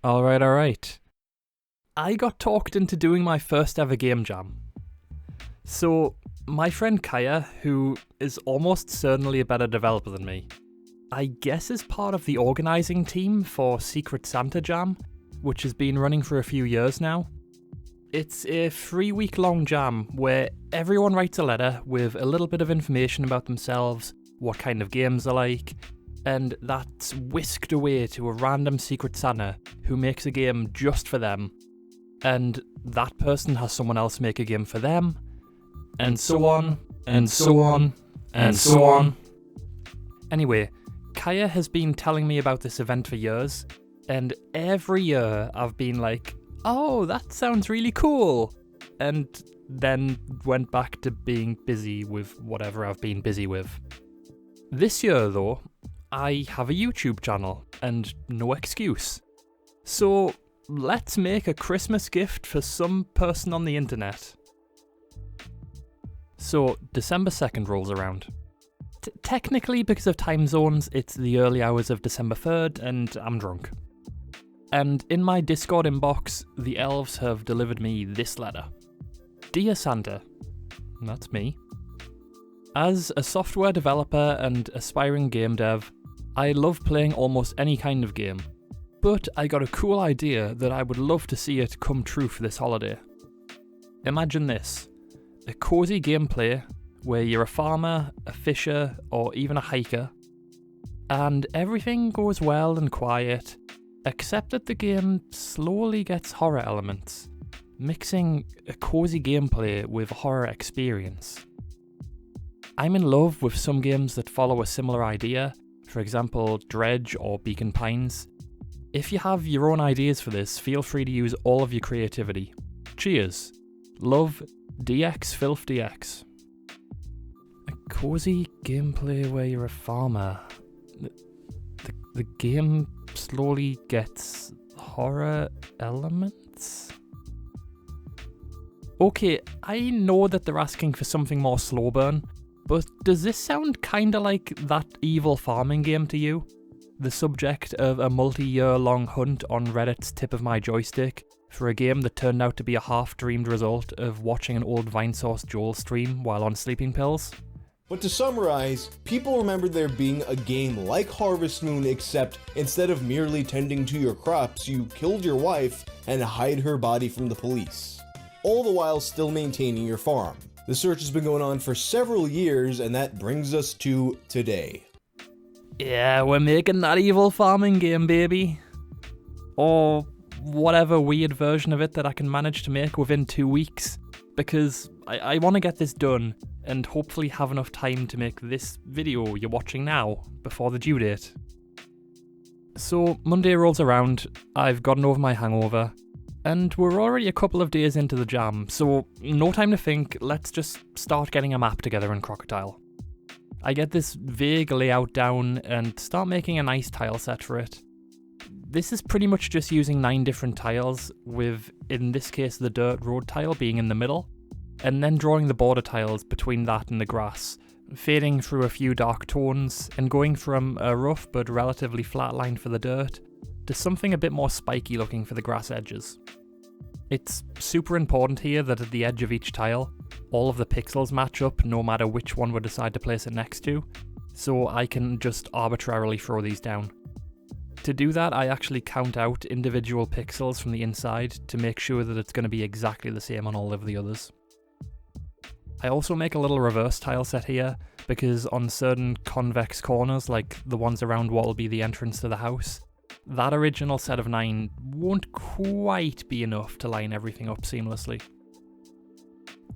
Alright. I got talked into doing my first ever game jam. So, my friend Kaya, who is almost certainly a better developer than me, I guess is part of the organising team for Secret Santa Jam, which has been running for a few years now. It's a 3-week long jam where everyone writes a letter with a little bit of information about themselves, what kind of games they like, and that's whisked away to a random Secret Santa who makes a game just for them, and that person has someone else make a game for them, and so on, and so on, and so on. Anyway, Kaya has been telling me about this event for years, and every year I've been like, oh, that sounds really cool, and then went back to being busy with whatever I've been busy with. This year, though, I have a YouTube channel, and no excuse. So, let's make a Christmas gift for some person on the internet. So, December 2nd rolls around. Technically, because of time zones, it's the early hours of December 3rd, and I'm drunk. And in my Discord inbox, the elves have delivered me this letter. Dear Santa, that's me. As a software developer and aspiring game dev, I love playing almost any kind of game, but I got a cool idea that I would love to see it come true for this holiday. Imagine this, a cozy gameplay where you're a farmer, a fisher, or even a hiker, and everything goes well and quiet, except that the game slowly gets horror elements, mixing a cozy gameplay with a horror experience. I'm in love with some games that follow a similar idea, for example Dredge or Beacon Pines. If you have your own ideas for this, feel free to use all of your creativity. Cheers. Love, DX Filth DX. A cozy gameplay where you're a farmer. The game slowly gets horror elements? Okay, I know that they're asking for something more slow burn, but does this sound kinda like that evil farming game to you? The subject of a multi-year long hunt on Reddit's Tip of My Joystick for a game that turned out to be a half-dreamed result of watching an old Vinesauce Joel stream while on sleeping pills? But to summarize, people remember there being a game like Harvest Moon, except instead of merely tending to your crops, you killed your wife and hide her body from the police, all the while still maintaining your farm. The search has been going on for several years, and that brings us to today. Yeah, we're making that evil farming game, baby. Or whatever weird version of it that I can manage to make within 2 weeks, because I want to get this done and hopefully have enough time to make this video you're watching now before the due date. So Monday rolls around, I've gotten over my hangover, and we're already a couple of days into the jam, so no time to think, let's just start getting a map together in Crocodile. I get this vague layout down and start making a nice tile set for it. This is pretty much just using 9 different tiles, with, in this case, the dirt road tile being in the middle, and then drawing the border tiles between that and the grass, fading through a few dark tones, and going from a rough but relatively flat line for the dirt, to something a bit more spiky looking for the grass edges. It's super important here that at the edge of each tile, all of the pixels match up no matter which one we decide to place it next to, so I can just arbitrarily throw these down. To do that, I actually count out individual pixels from the inside to make sure that it's going to be exactly the same on all of the others. I also make a little reverse tile set here, because on certain convex corners, like the ones around what will be the entrance to the house, that original set of 9 won't quite be enough to line everything up seamlessly.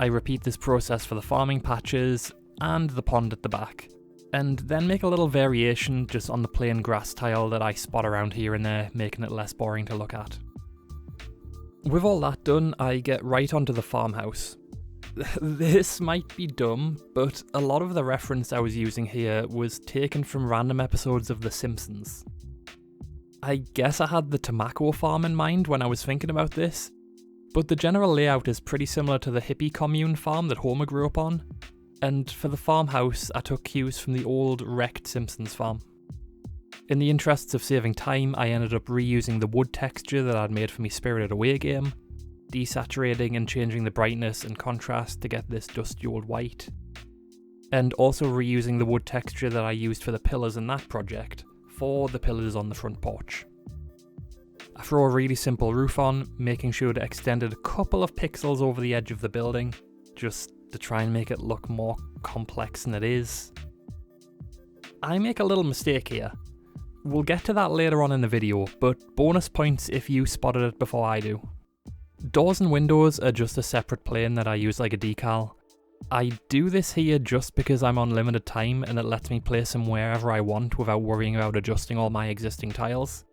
I repeat this process for the farming patches and the pond at the back, and then make a little variation just on the plain grass tile that I spot around here and there, making it less boring to look at. With all that done, I get right onto the farmhouse. This might be dumb, but a lot of the reference I was using here was taken from random episodes of The Simpsons. I guess I had the Tamako farm in mind when I was thinking about this, but the general layout is pretty similar to the hippie commune farm that Homer grew up on, and for the farmhouse I took cues from the old wrecked Simpsons farm. In the interests of saving time, I ended up reusing the wood texture that I'd made for my Spirited Away game, desaturating and changing the brightness and contrast to get this dusty old white, and also reusing the wood texture that I used for the pillars in that project, for the pillars on the front porch. I throw a really simple roof on, making sure to extend it a couple of pixels over the edge of the building, just to try and make it look more complex than it is. I make a little mistake here. We'll get to that later on in the video, but bonus points if you spotted it before I do. Doors and windows are just a separate plane that I use like a decal. I do this here just because I'm on limited time and it lets me place them wherever I want without worrying about adjusting all my existing tiles.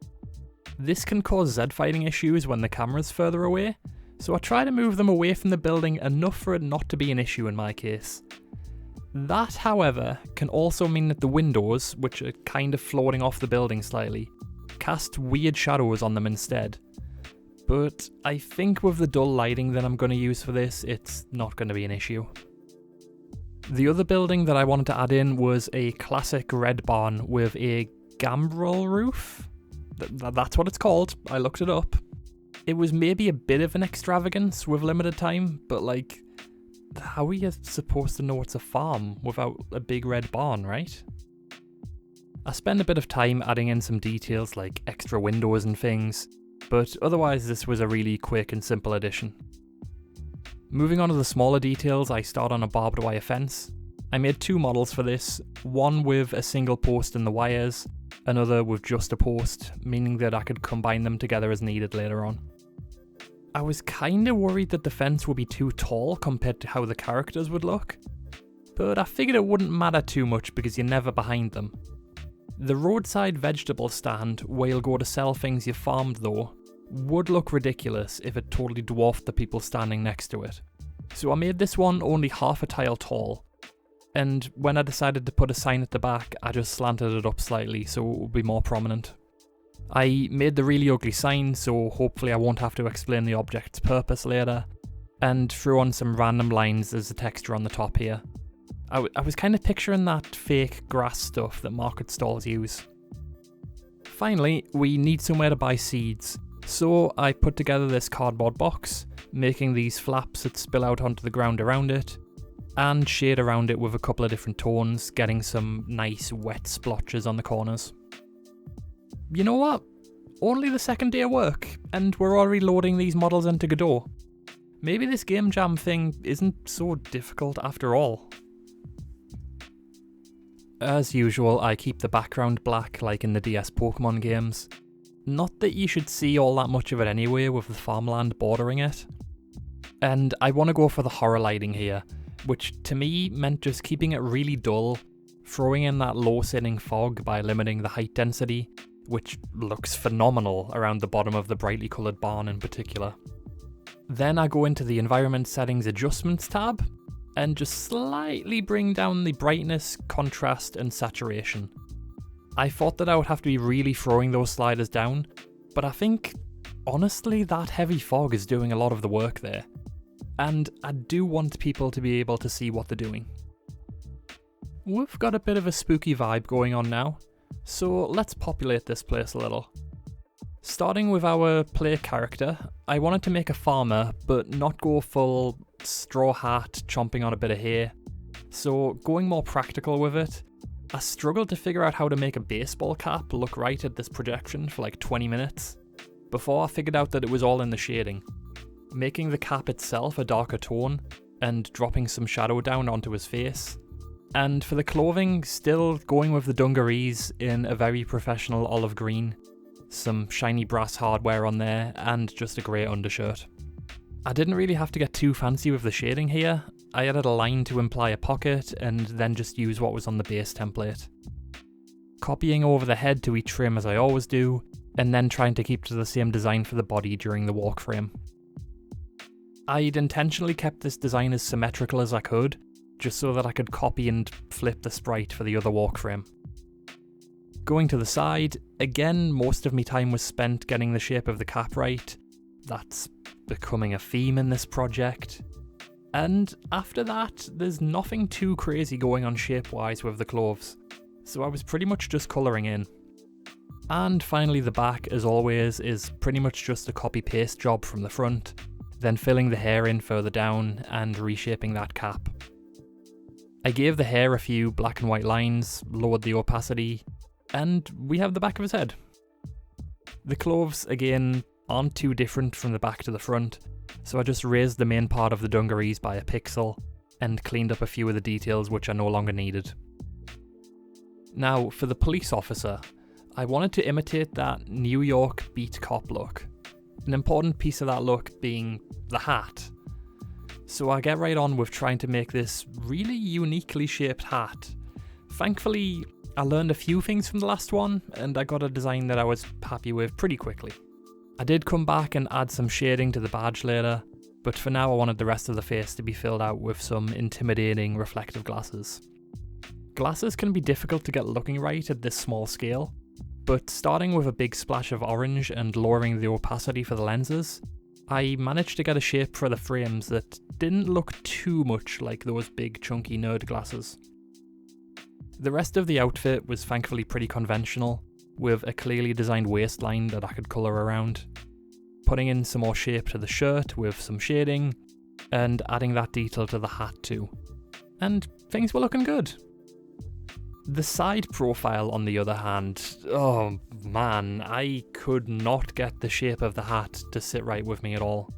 This can cause Z-fighting issues when the camera's further away, so I try to move them away from the building enough for it not to be an issue in my case. That, however, can also mean that the windows, which are kind of floating off the building slightly, cast weird shadows on them instead. But I think with the dull lighting that I'm going to use for this, it's not going to be an issue. The other building that I wanted to add in was a classic red barn with a gambrel roof. That's what it's called, I looked it up. It was maybe a bit of an extravagance with limited time, but like, how are you supposed to know it's a farm without a big red barn, right? I spend a bit of time adding in some details like extra windows and things, but otherwise this was a really quick and simple addition. Moving on to the smaller details, I start on a barbed wire fence. I made two models for this, one with a single post and the wires, another with just a post, meaning that I could combine them together as needed later on. I was kinda worried that the fence would be too tall compared to how the characters would look, but I figured it wouldn't matter too much because you're never behind them. The roadside vegetable stand where you'll go to sell things you farmed though, would look ridiculous if it totally dwarfed the people standing next to it. So I made this one only half a tile tall, and when I decided to put a sign at the back, I just slanted it up slightly so it would be more prominent. I made the really ugly sign, so hopefully I won't have to explain the object's purpose later, and threw on some random lines as a texture on the top here. I was kind of picturing that fake grass stuff that market stalls use. Finally, we need somewhere to buy seeds, so I put together this cardboard box, making these flaps that spill out onto the ground around it, and shade around it with a couple of different tones, getting some nice wet splotches on the corners. You know what? Only the second day of work, and we're already loading these models into Godot. Maybe this game jam thing isn't so difficult after all. As usual, I keep the background black like in the DS Pokemon games. Not that you should see all that much of it anyway with the farmland bordering it. And I want to go for the horror lighting here, which to me meant just keeping it really dull, throwing in that low-sitting fog by limiting the height density, which looks phenomenal around the bottom of the brightly coloured barn in particular. Then I go into the environment settings adjustments tab, and just slightly bring down the brightness, contrast and saturation. I thought that I would have to be really throwing those sliders down, but I think, honestly, that heavy fog is doing a lot of the work there. And I do want people to be able to see what they're doing. We've got a bit of a spooky vibe going on now, so let's populate this place a little. Starting with our player character, I wanted to make a farmer, but not go full straw hat chomping on a bit of hay. So going more practical with it, I struggled to figure out how to make a baseball cap look right at this projection for like 20 minutes, before I figured out that it was all in the shading. Making the cap itself a darker tone, and dropping some shadow down onto his face. And for the clothing, still going with the dungarees in a very professional olive green, some shiny brass hardware on there, and just a grey undershirt. I didn't really have to get too fancy with the shading here. I added a line to imply a pocket, and then just use what was on the base template. Copying over the head to each trim as I always do, and then trying to keep to the same design for the body during the walk frame. I'd intentionally kept this design as symmetrical as I could, just so that I could copy and flip the sprite for the other walk frame. Going to the side, again most of my time was spent getting the shape of the cap right. That's becoming a theme in this project. And after that, there's nothing too crazy going on shape-wise with the clothes, so I was pretty much just colouring in. And finally the back, as always, is pretty much just a copy-paste job from the front, then filling the hair in further down and reshaping that cap. I gave the hair a few black and white lines, lowered the opacity, and we have the back of his head. The clothes, again, aren't too different from the back to the front, so I just raised the main part of the dungarees by a pixel and cleaned up a few of the details which I no longer needed. Now, for the police officer, I wanted to imitate that New York beat cop look, an important piece of that look being the hat. So I get right on with trying to make this really uniquely shaped hat. Thankfully, I learned a few things from the last one, and I got a design that I was happy with pretty quickly. I did come back and add some shading to the badge later, but for now I wanted the rest of the face to be filled out with some intimidating reflective glasses. Glasses can be difficult to get looking right at this small scale, but starting with a big splash of orange and lowering the opacity for the lenses, I managed to get a shape for the frames that didn't look too much like those big chunky nerd glasses. The rest of the outfit was thankfully pretty conventional, with a clearly designed waistline that I could colour around, putting in some more shape to the shirt with some shading, and adding that detail to the hat too. And things were looking good. The side profile, on the other hand, oh man, I could not get the shape of the hat to sit right with me at all.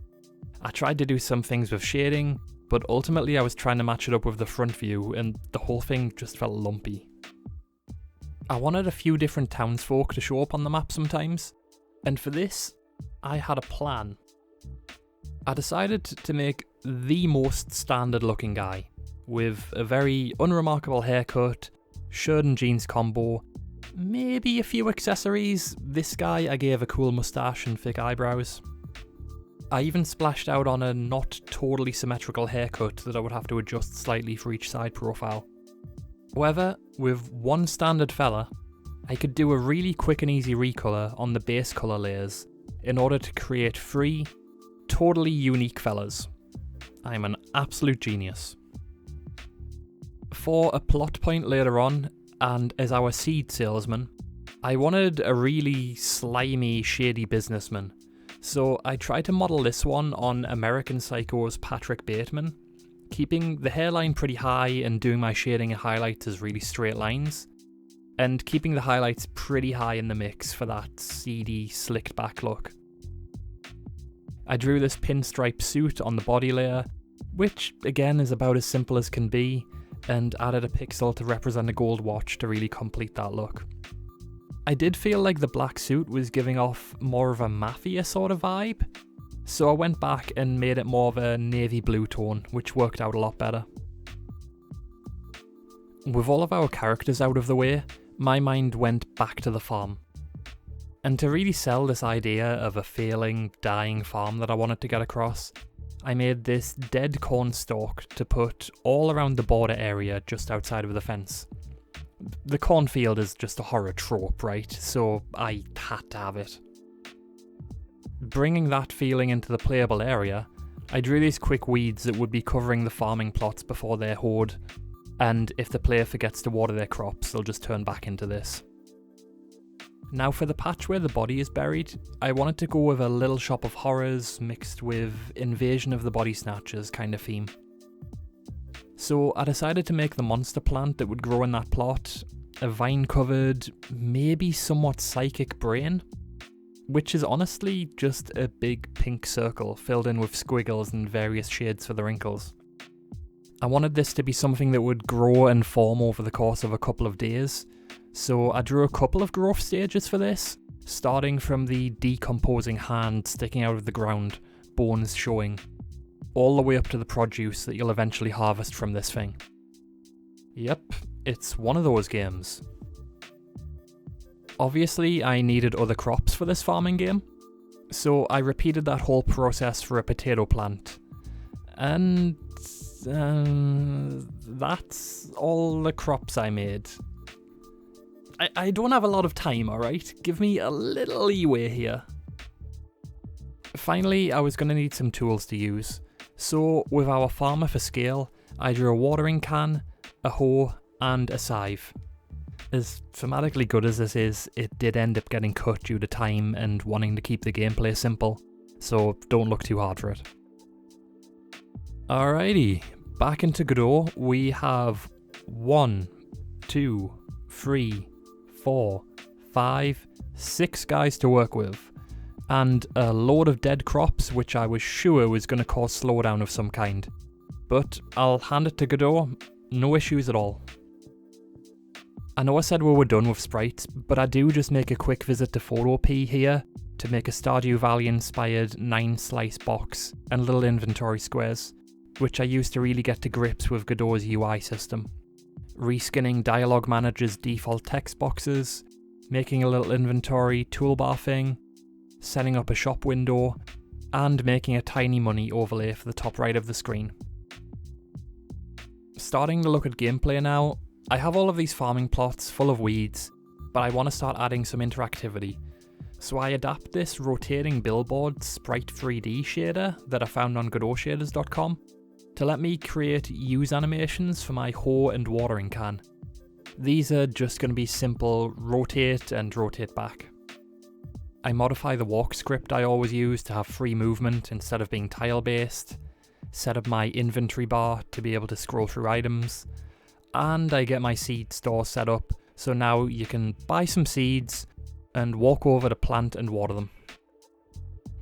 I tried to do some things with shading, but ultimately I was trying to match it up with the front view and the whole thing just felt lumpy. I wanted a few different townsfolk to show up on the map sometimes, and for this, I had a plan. I decided to make the most standard looking guy, with a very unremarkable haircut, shirt and jeans combo, maybe a few accessories. This guy I gave a cool moustache and thick eyebrows. I even splashed out on a not totally symmetrical haircut that I would have to adjust slightly for each side profile. However, with one standard fella, I could do a really quick and easy recolor on the base colour layers in order to create 3 totally unique fellas. I'm an absolute genius. For a plot point later on, and as our seed salesman, I wanted a really slimy, shady businessman, so I tried to model this one on American Psycho's Patrick Bateman, keeping the hairline pretty high and doing my shading and highlights as really straight lines, and keeping the highlights pretty high in the mix for that seedy, slicked back look. I drew this pinstripe suit on the body layer, which again is about as simple as can be, and added a pixel to represent a gold watch to really complete that look. I did feel like the black suit was giving off more of a mafia sort of vibe, so I went back and made it more of a navy blue tone, which worked out a lot better. With all of our characters out of the way, my mind went back to the farm. And to really sell this idea of a failing, dying farm that I wanted to get across, I made this dead corn stalk to put all around the border area just outside of the fence. The cornfield is just a horror trope, right? So I had to have it. Bringing that feeling into the playable area, I drew these quick weeds that would be covering the farming plots before they're hoed, and if the player forgets to water their crops, they'll just turn back into this. Now for the patch where the body is buried, I wanted to go with a Little Shop of Horrors mixed with Invasion of the Body Snatchers kind of theme. So I decided to make the monster plant that would grow in that plot a vine-covered, maybe somewhat psychic brain, which is honestly just a big pink circle filled in with squiggles and various shades for the wrinkles. I wanted this to be something that would grow and form over the course of a couple of days, so I drew a couple of growth stages for this, starting from the decomposing hand sticking out of the ground, bones showing, all the way up to the produce that you'll eventually harvest from this thing. Yep, it's one of those games. Obviously, I needed other crops for this farming game, so I repeated that whole process for a potato plant. And that's all the crops I made. I don't have a lot of time, alright? Give me a little leeway here. Finally, I was going to need some tools to use, so with our farmer for scale, I drew a watering can, a hoe, and a scythe. As thematically good as this is, it did end up getting cut due to time and wanting to keep the gameplay simple, so don't look too hard for it. Alrighty, back into Godot, we have 1, 2, 3, 4, 5, 6 guys to work with, and a load of dead crops which I was sure was going to cause slowdown of some kind. But I'll hand it to Godot, no issues at all. I know I said we were done with sprites, but I do just make a quick visit to Photopea here to make a Stardew Valley inspired 9-slice box and little inventory squares, which I use to really get to grips with Godot's UI system. Reskinning Dialogue Manager's default text boxes, making a little inventory toolbar thing, setting up a shop window, and making a tiny money overlay for the top right of the screen. Starting to look at gameplay now, I have all of these farming plots full of weeds, but I want to start adding some interactivity. So I adapt this rotating billboard Sprite 3D shader that I found on godotshaders.com to let me create use animations for my hoe and watering can. These are just going to be simple rotate and rotate back. I modify the walk script I always use to have free movement instead of being tile based, set up my inventory bar to be able to scroll through items, and I get my seed store set up so now you can buy some seeds and walk over to plant and water them.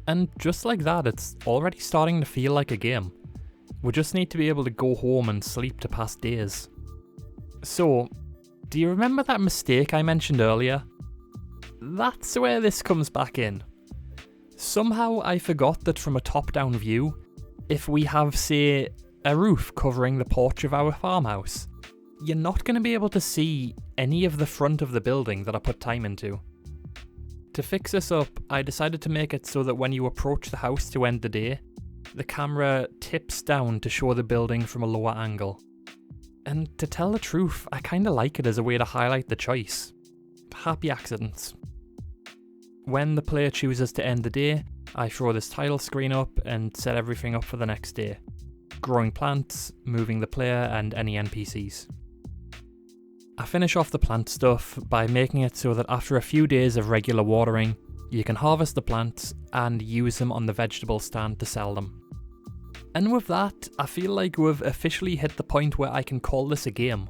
And just like that, it's already starting to feel like a game. We just need to be able to go home and sleep to pass days. So, do you remember that mistake I mentioned earlier? That's where this comes back in. Somehow I forgot that from a top-down view, if we have, say, a roof covering the porch of our farmhouse, you're not going to be able to see any of the front of the building that I put time into. To fix this up, I decided to make it so that when you approach the house to end the day, the camera tips down to show the building from a lower angle. And to tell the truth, I kinda like it as a way to highlight the choice. Happy accidents. When the player chooses to end the day, I throw this title screen up and set everything up for the next day. Growing plants, moving the player and any NPCs. I finish off the plant stuff by making it so that after a few days of regular watering, you can harvest the plants and use them on the vegetable stand to sell them. And with that, I feel like we've officially hit the point where I can call this a game.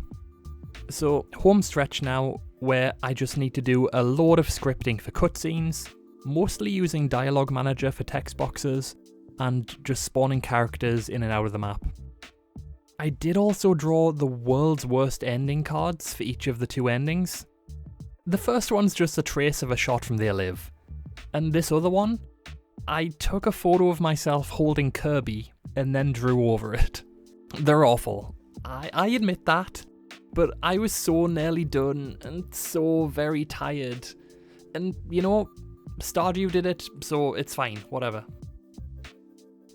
So, home stretch now, where I just need to do a load of scripting for cutscenes, mostly using Dialogue Manager for text boxes, and just spawning characters in and out of the map. I did also draw the world's worst ending cards for each of the 2 endings. The first one's just a trace of a shot from They Live. And this other one, I took a photo of myself holding Kirby and then drew over it. They're awful. I admit that, but I was so nearly done and so very tired. And you know, Stardew did it, so it's fine, whatever.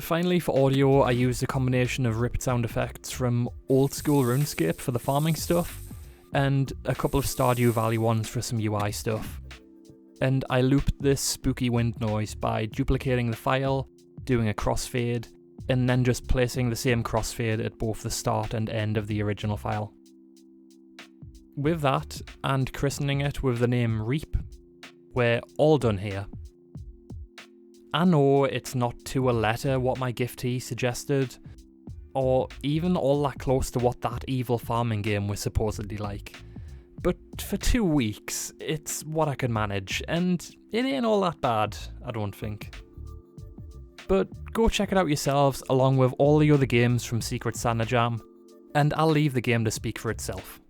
Finally, for audio, I used a combination of ripped sound effects from old school RuneScape for the farming stuff, and a couple of Stardew Valley ones for some UI stuff. And I looped this spooky wind noise by duplicating the file, doing a crossfade, and then just placing the same crossfade at both the start and end of the original file. With that, and christening it with the name Reap, we're all done here. I know it's not to a letter what my giftee suggested, or even all that close to what that evil farming game was supposedly like. But for 2 weeks, it's what I can manage, and it ain't all that bad, I don't think. But go check it out yourselves along with all the other games from Secret Santa Jam, and I'll leave the game to speak for itself.